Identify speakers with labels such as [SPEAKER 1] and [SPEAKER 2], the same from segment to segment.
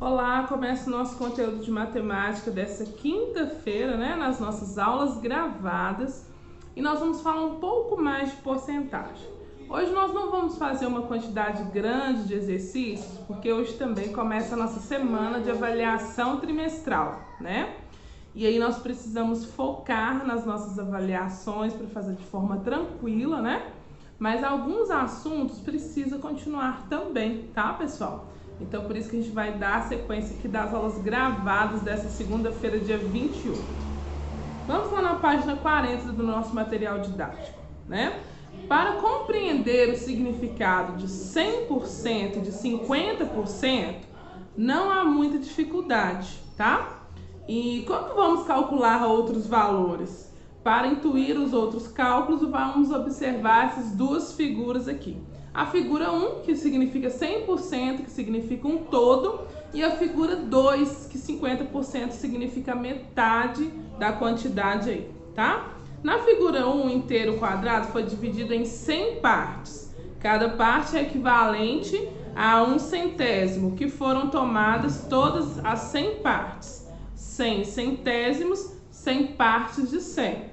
[SPEAKER 1] Olá, começa o nosso conteúdo de matemática dessa quinta-feira, né, nas nossas aulas gravadas, e nós vamos falar um pouco mais de porcentagem. Hoje nós não vamos fazer uma quantidade grande de exercícios, porque hoje também começa a nossa semana de avaliação trimestral, né? E aí nós precisamos focar nas nossas avaliações para fazer de forma tranquila, né? Mas alguns assuntos precisa continuar também, tá, pessoal? Então, por isso que a gente vai dar a sequência aqui das aulas gravadas dessa segunda-feira, dia 21. Vamos lá na página 40 do nosso material didático, né? Para compreender o significado de 100% e de 50%, não há muita dificuldade, tá? E como vamos calcular outros valores? Para intuir os outros cálculos, vamos observar essas duas figuras aqui. A figura 1, que significa 100%, que significa um todo, e a figura 2, que 50% significa metade da quantidade aí, tá? Na figura 1, o inteiro quadrado foi dividido em 100 partes. Cada parte é equivalente a 1 centésimo, que foram tomadas todas as 100 partes. 100 centésimos, 100 partes de 100%.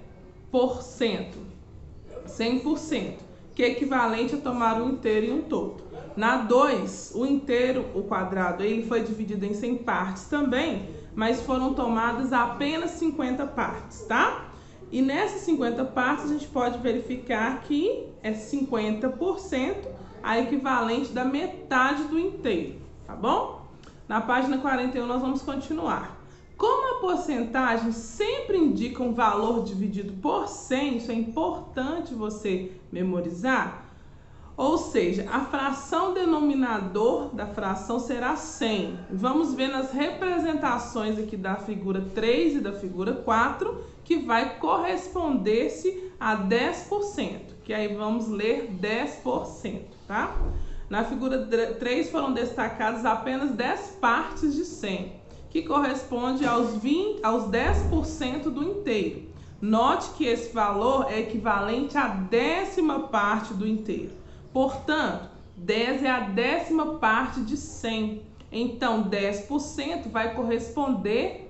[SPEAKER 1] 100%. Que é equivalente a tomar um inteiro e um todo. Na 2, o inteiro, o quadrado, ele foi dividido em 100 partes também, mas foram tomadas apenas 50 partes, tá? E nessas 50 partes a gente pode verificar que é 50% a equivalente da metade do inteiro, tá bom? Na página 41 nós vamos continuar. Como a porcentagem sempre indica um valor dividido por 100, isso é importante você memorizar. Ou seja, a fração denominador da fração será 100. Vamos ver nas representações aqui da figura 3 e da figura 4, que vai corresponder-se a 10%, que aí vamos ler 10%, tá? Na figura 3 foram destacadas apenas 10 partes de 100. Que corresponde aos 10% do inteiro. Note que esse valor é equivalente à 10ª parte do inteiro. Portanto, 10 é a 10ª parte de 100. Então, 10% vai corresponder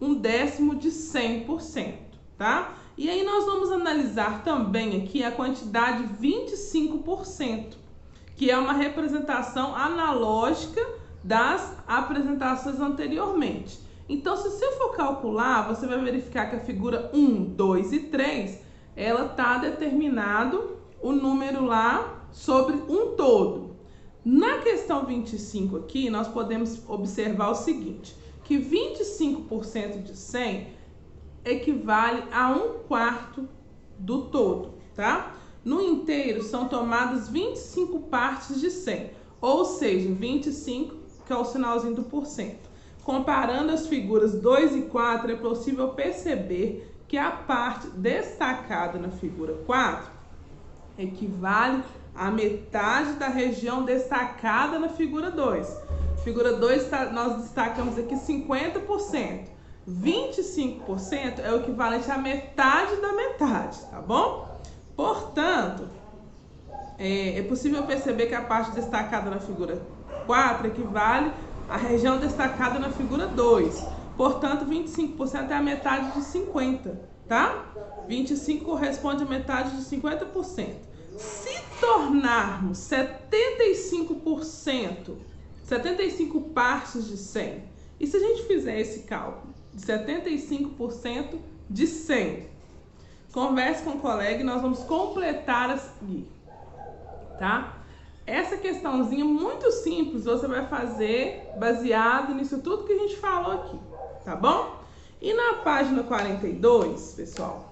[SPEAKER 1] um décimo de 100%, tá? E aí nós vamos analisar também aqui a quantidade 25%, que é uma representação analógica das apresentações anteriormente. Então, se você for calcular, você vai verificar que a figura 1, 2 e 3, ela está determinado o número lá sobre um todo. Na questão 25 aqui, nós podemos observar o seguinte, que 25% de 100 equivale a 1/4 do todo, tá? No inteiro, são tomadas 25 partes de 100, ou seja, 25 que é o sinalzinho do porcento. Comparando as figuras 2 e 4, é possível perceber que a parte destacada na figura 4 equivale à metade da região destacada na figura 2. Figura 2, nós destacamos aqui 50%. 25% é o equivalente à metade da metade, tá bom? Portanto, é possível perceber que a parte destacada na figura 4 equivale à região destacada na figura 2. Portanto, 25% é a metade de 50, tá? 25 corresponde à metade de 50%. Se tornarmos 75%, 75 partes de 100, e se a gente fizer esse cálculo de 75% de 100, converse com o colega e nós vamos completar a seguir, tá? Essa questãozinha muito simples você vai fazer baseado nisso tudo que a gente falou aqui, tá bom? E na página 42, pessoal,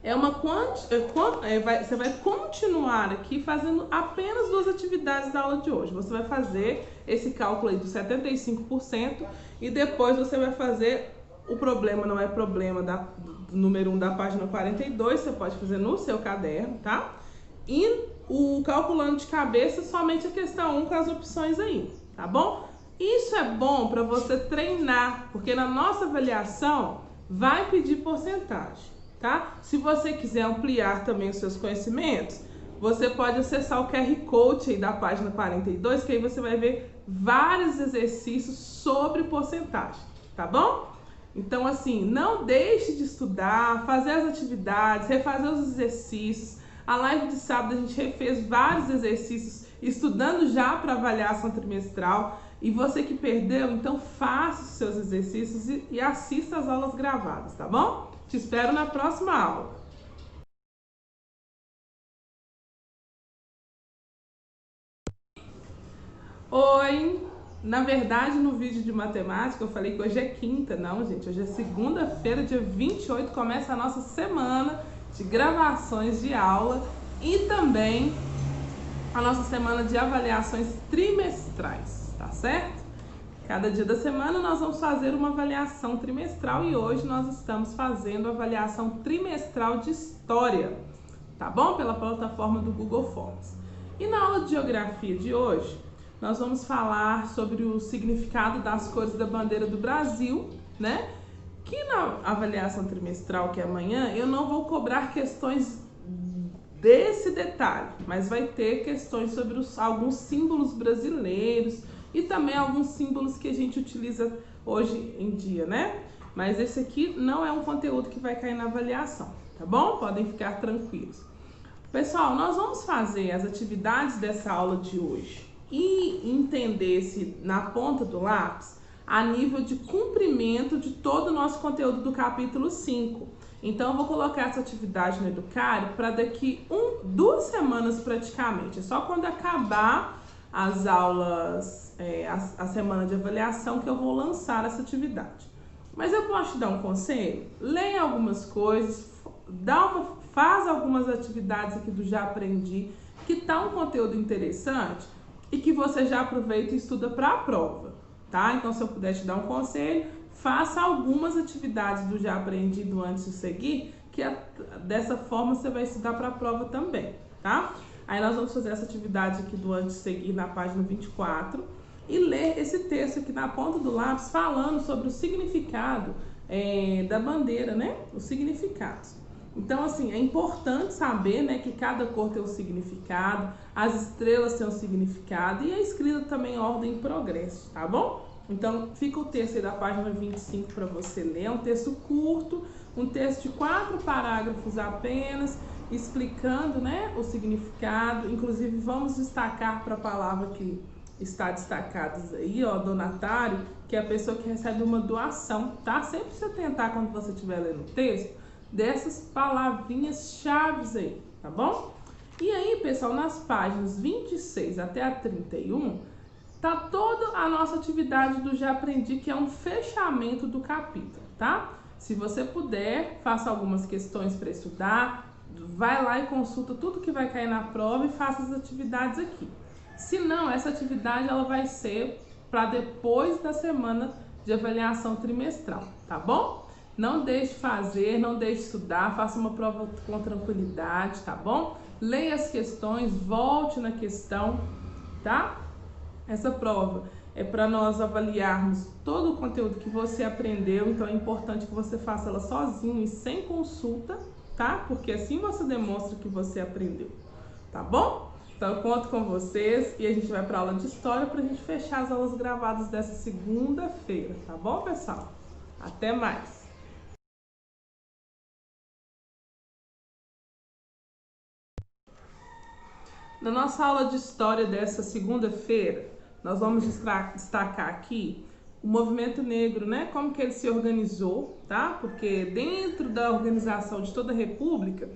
[SPEAKER 1] você vai continuar aqui fazendo apenas duas atividades da aula de hoje. Você vai fazer esse cálculo aí do 75% e depois você vai fazer o problema, não é problema do número 1 da página 42, você pode fazer no seu caderno, tá? E o calculando de cabeça, somente a questão 1 com as opções aí, tá bom? Isso é bom para você treinar, porque na nossa avaliação vai pedir porcentagem, tá? Se você quiser ampliar também os seus conhecimentos, você pode acessar o QR Code aí da página 42, que aí você vai ver vários exercícios sobre porcentagem, tá bom? Então, assim, não deixe de estudar, fazer as atividades, refazer os exercícios. A live de sábado a gente refez vários exercícios estudando já para avaliação trimestral. E você que perdeu, então faça os seus exercícios e assista as aulas gravadas, tá bom? Te espero na próxima aula. Oi! Na verdade, no vídeo de matemática eu falei que hoje é quinta. Não, gente, hoje é segunda-feira, dia 28, começa a nossa semana de gravações de aula e também a nossa semana de avaliações trimestrais, tá certo? Cada dia da semana nós vamos fazer uma avaliação trimestral e hoje nós estamos fazendo a avaliação trimestral de História, tá bom? Pela plataforma do Google Forms. E na aula de Geografia de hoje, nós vamos falar sobre o significado das cores da bandeira do Brasil, né? Que na avaliação trimestral, que é amanhã, eu não vou cobrar questões desse detalhe, mas vai ter questões sobre alguns símbolos brasileiros e também alguns símbolos que a gente utiliza hoje em dia, né? Mas esse aqui não é um conteúdo que vai cair na avaliação, tá bom? Podem ficar tranquilos. Pessoal, nós vamos fazer as atividades dessa aula de hoje e entender-se na ponta do lápis a nível de cumprimento de todo o nosso conteúdo do capítulo 5. Então, eu vou colocar essa atividade no Educário para daqui 2 semanas praticamente. É só quando acabar as aulas, a semana de avaliação, que eu vou lançar essa atividade. Mas eu posso te dar um conselho? Leia algumas coisas, faz algumas atividades aqui do Já Aprendi, que tá um conteúdo interessante e que você já aproveita e estuda para a prova, tá? Então, se eu puder te dar um conselho, faça algumas atividades do Já Aprendi do Antes de Seguir, que dessa forma você vai estudar para a prova também, tá? Aí nós vamos fazer essa atividade aqui do Antes de Seguir na página 24 e ler esse texto aqui na ponta do lápis falando sobre o significado da bandeira, né? Os significados. Então, assim, é importante saber, né, que cada cor tem um significado, as estrelas têm um significado e a escrita também em ordem e progresso, tá bom? Então, fica o texto aí da página 25 para você ler. É um texto curto, um texto de 4 parágrafos apenas, explicando, né, o significado. Inclusive, vamos destacar para a palavra que está destacada aí, ó, donatário, que é a pessoa que recebe uma doação, tá? Sempre se atentar quando você estiver lendo o texto, dessas palavrinhas chaves aí, tá bom? E aí, pessoal, nas páginas 26 até a 31, tá toda a nossa atividade do Já Aprendi, que é um fechamento do capítulo, tá? Se você puder, faça algumas questões para estudar, vai lá e consulta tudo que vai cair na prova e faça as atividades aqui. Se não, essa atividade ela vai ser para depois da semana de avaliação trimestral, tá bom? Não deixe fazer, não deixe estudar, faça uma prova com tranquilidade, tá bom? Leia as questões, volte na questão, tá? Essa prova é para nós avaliarmos todo o conteúdo que você aprendeu, então é importante que você faça ela sozinho e sem consulta, tá? Porque assim você demonstra que você aprendeu, tá bom? Então eu conto com vocês e a gente vai para a aula de História para a gente fechar as aulas gravadas dessa segunda-feira, tá bom, pessoal? Até mais! Na nossa aula de História dessa segunda-feira, nós vamos destacar aqui o movimento negro, né? Como que ele se organizou, tá? Porque dentro da organização de toda a República,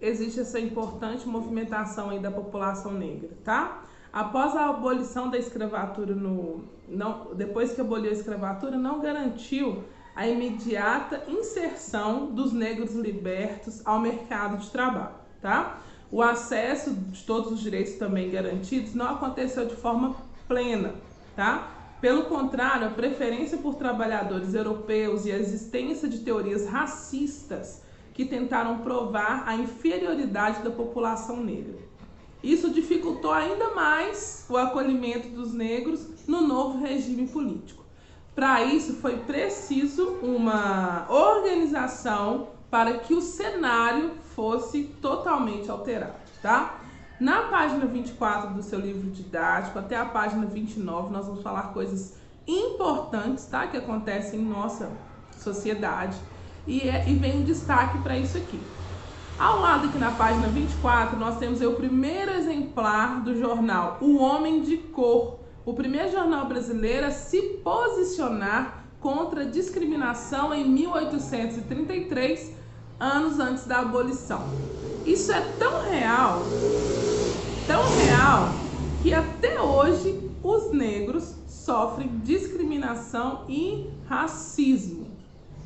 [SPEAKER 1] existe essa importante movimentação aí da população negra, tá? Após a abolição da escravatura, depois que aboliu a escravatura, não garantiu a imediata inserção dos negros libertos ao mercado de trabalho, tá? O acesso de todos os direitos também garantidos não aconteceu de forma plena, tá? Pelo contrário, a preferência por trabalhadores europeus e a existência de teorias racistas que tentaram provar a inferioridade da população negra. Isso dificultou ainda mais o acolhimento dos negros no novo regime político. Para isso, foi preciso uma organização para que o cenário fosse totalmente alterado, tá? Na página 24 do seu livro didático, até a página 29, nós vamos falar coisas importantes, tá? Que acontecem em nossa sociedade. E vem um destaque para isso aqui. Ao lado aqui na página 24, nós temos o primeiro exemplar do jornal O Homem de Cor, o primeiro jornal brasileiro a se posicionar contra a discriminação em 1833, anos antes da abolição. Isso é tão real, que até hoje os negros sofrem discriminação e racismo.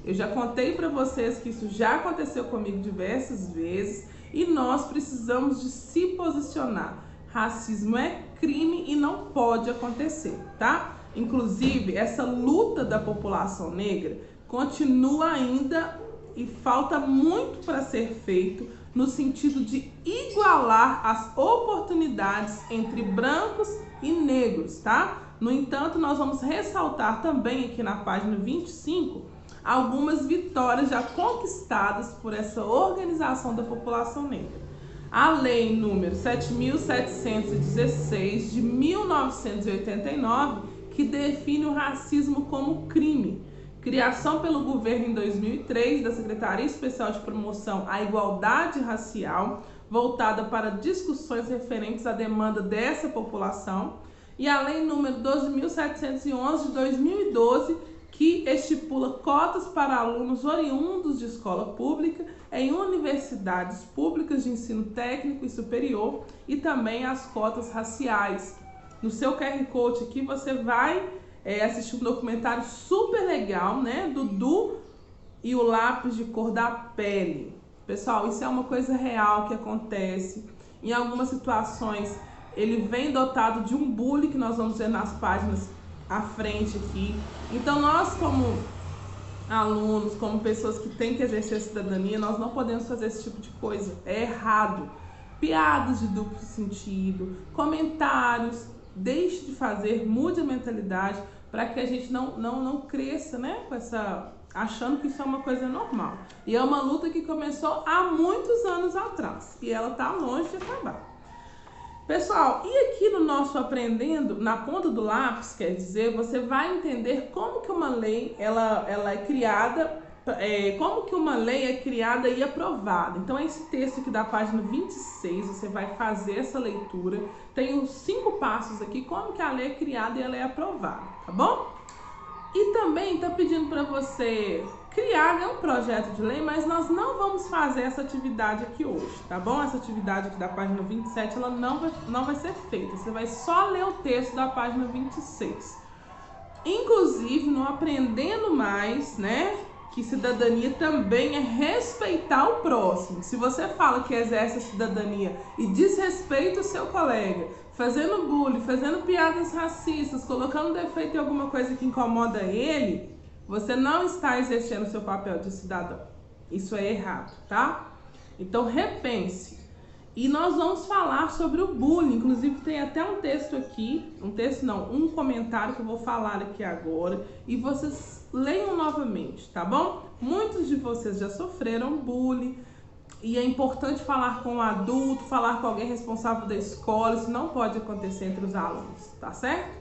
[SPEAKER 1] Eu já contei para vocês que isso já aconteceu comigo diversas vezes e nós precisamos de se posicionar. Racismo é crime e não pode acontecer, tá? Inclusive, essa luta da população negra continua ainda e falta muito para ser feito no sentido de igualar as oportunidades entre brancos e negros, tá? No entanto, nós vamos ressaltar também aqui na página 25 algumas vitórias já conquistadas por essa organização da população negra. A lei número 7.716 de 1989, que define o racismo como crime. Criação pelo governo em 2003 da Secretaria Especial de Promoção à Igualdade Racial, voltada para discussões referentes à demanda dessa população. E a lei número 12.711 de 2012, que estipula cotas para alunos oriundos de escola pública em universidades públicas de ensino técnico e superior e também as cotas raciais. No seu QR Code aqui você vai assistir um documentário super legal, né? Dudu e o lápis de cor da pele. Pessoal, isso é uma coisa real que acontece. Em algumas situações ele vem dotado de um bullying que nós vamos ver nas páginas à frente aqui. Então nós como alunos, como pessoas que têm que exercer a cidadania, nós não podemos fazer esse tipo de coisa. É errado. Piadas de duplo sentido, comentários, deixe de fazer, mude a mentalidade para que a gente não cresça, né, com essa, achando que isso é uma coisa normal. E é uma luta que começou há muitos anos atrás e ela está longe de acabar. Pessoal, e aqui no nosso aprendendo, na ponta do lápis, quer dizer, você vai entender como que uma lei ela é criada, como que uma lei é criada e aprovada. Então, esse texto aqui da página 26, você vai fazer essa leitura. Tem os 5 passos aqui, como que a lei é criada e ela é aprovada, tá bom? E também está pedindo para você criar um projeto de lei, mas nós não vamos fazer essa atividade aqui hoje, tá bom? Essa atividade aqui da página 27, ela não vai ser feita. Você vai só ler o texto da página 26. Inclusive, no Aprendendo Mais, né? Que cidadania também é respeitar o próximo. Se você fala que exerce a cidadania e desrespeita o seu colega, fazendo bullying, fazendo piadas racistas, colocando defeito em alguma coisa que incomoda ele, você não está exercendo o seu papel de cidadão. Isso é errado, tá? Então repense. E nós vamos falar sobre o bullying. Inclusive tem até um texto aqui, um comentário que eu vou falar aqui agora. E vocês leiam novamente, tá bom? Muitos de vocês já sofreram bullying. E é importante falar com um adulto, falar com alguém responsável da escola. Isso não pode acontecer entre os alunos, tá certo?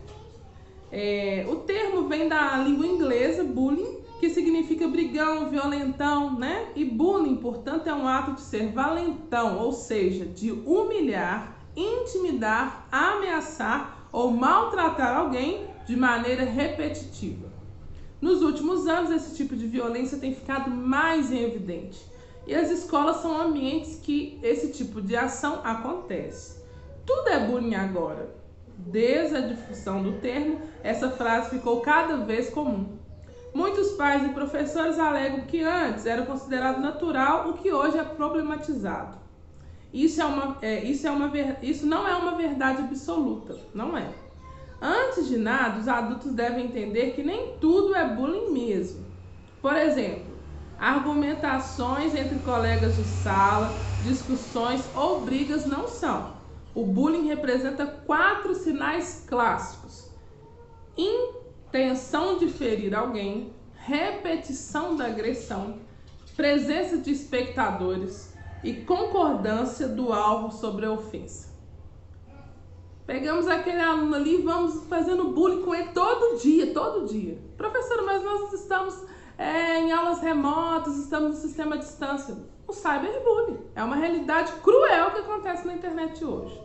[SPEAKER 1] O termo vem da língua inglesa, bullying, que significa brigão, violentão, né? E bullying, portanto, é um ato de ser valentão, ou seja, de humilhar, intimidar, ameaçar ou maltratar alguém de maneira repetitiva. Nos últimos anos, esse tipo de violência tem ficado mais em evidente. E as escolas são ambientes que esse tipo de ação acontece. Tudo é bullying agora. Desde a difusão do termo, essa frase ficou cada vez comum. Muitos pais e professores alegam que antes era considerado natural o que hoje é problematizado. Isso não é uma verdade absoluta, não é. Antes de nada, os adultos devem entender que nem tudo é bullying mesmo. Por exemplo, argumentações entre colegas de sala, discussões ou brigas não são. O bullying representa 4 sinais clássicos: intenção de ferir alguém, repetição da agressão, presença de espectadores e concordância do alvo sobre a ofensa. Pegamos aquele aluno ali e vamos fazendo bullying com ele todo dia, todo dia. Professora, mas nós estamos em aulas remotas, estamos no sistema à distância. O cyberbullying é uma realidade cruel que acontece na internet hoje.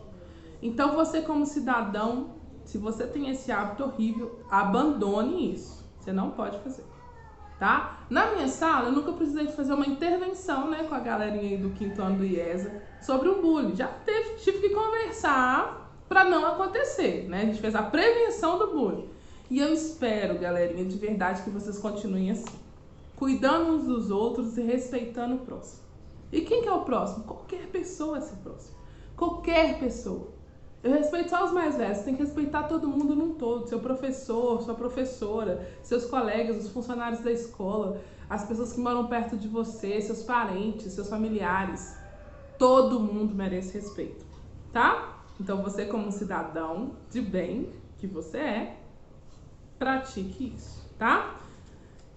[SPEAKER 1] Então você como cidadão, se você tem esse hábito horrível, abandone isso. Você não pode fazer, tá? Na minha sala, eu nunca precisei de fazer uma intervenção, né, com a galerinha aí do 5º ano do IESA sobre o bullying. Já tive que conversar para não acontecer, né? A gente fez a prevenção do bullying. E eu espero, galerinha, de verdade que vocês continuem assim, cuidando uns dos outros e respeitando o próximo. E quem que é o próximo? Qualquer pessoa é seu próximo. Qualquer pessoa. Eu respeito só os mais velhos, tem que respeitar todo mundo num todo. Seu professor, sua professora, seus colegas, os funcionários da escola, as pessoas que moram perto de você, seus parentes, seus familiares. Todo mundo merece respeito, tá? Então você como cidadão de bem que você é, pratique isso, tá?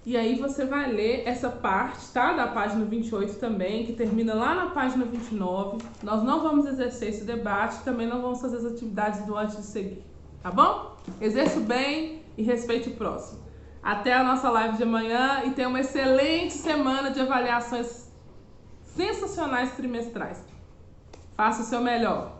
[SPEAKER 1] E aí você vai ler essa parte, tá? Da página 28 também, que termina lá na página 29. Nós não vamos exercer esse debate, também não vamos fazer as atividades do antes de seguir, tá bom? Exerça bem e respeite o próximo. Até a nossa live de amanhã e tenha uma excelente semana de avaliações sensacionais trimestrais. Faça o seu melhor.